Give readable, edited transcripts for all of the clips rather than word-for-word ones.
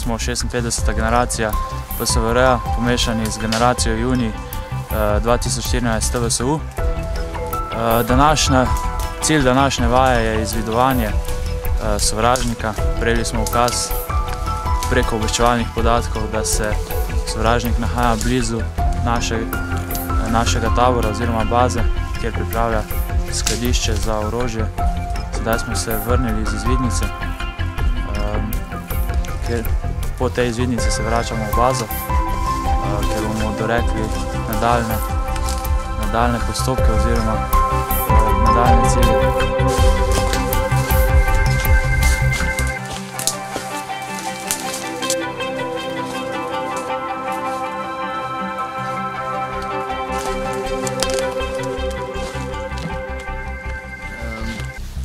smo 56. generacija PSVR-ja, pomešani z generacijo junij 2014 TVSU. Cilj današnje vaje je izvidovanje sovražnika. Prejeli smo ukaz preko obveščevalnih podatkov, da se sovražnik nahaja blizu našega tabora oziroma baze, kjer pripravlja skladišče za orožje. Sedaj smo se vrnili iz izvidnice, ker po tej izvidnici se vračamo v bazo, ker bomo dorekli nadaljne postopke oziroma nadaljne cilje.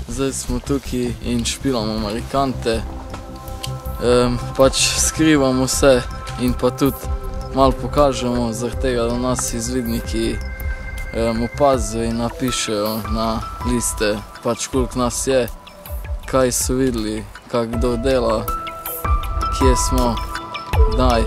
Zdaj smo tukaj in špilamo Amerikante, pač skrivamo vse in pa tudi malo pokažemo, zaradi tega, da nas izvidniki opazijo in napišejo na liste, pač koliko nas je, kaj so videli, kak kdo dela, kje smo, kdaj.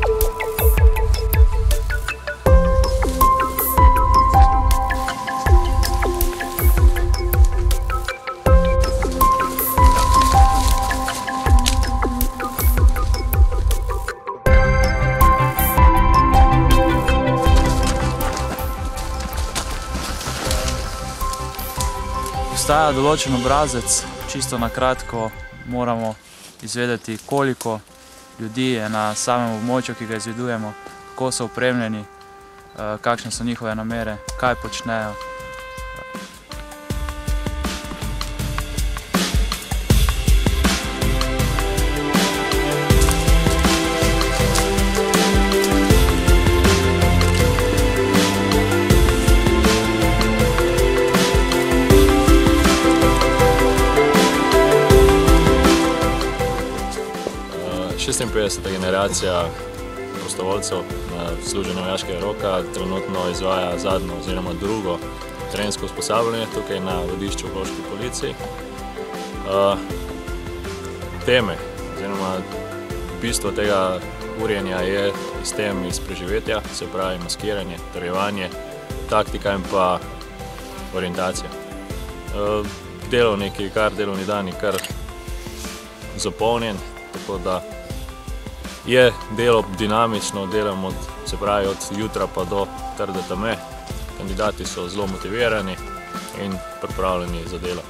Obstaja določen obrazec, čisto na kratko moramo izvedeti, koliko ljudi je na samem območju, ki ga izvedujemo, kako so opremljeni, kakšne so njihove namere, kaj počnejo. Generacija prostovoljcev na služenju vojaškega roka trenutno izvaja zadnjo oziroma drugo trenersko usposabljanje tukaj na vodišču v Loški policiji. Teme oziroma bistvo tega urjenja je sistem iz preživetja, se pravi maskiranje, trjevanje, taktika in pa orientacija. Delovni dan je kar zapolnjen, tako da je delo dinamično, delamo se pravi od jutra pa do trde teme. Kandidati so zelo motivirani in pripravljeni za delo.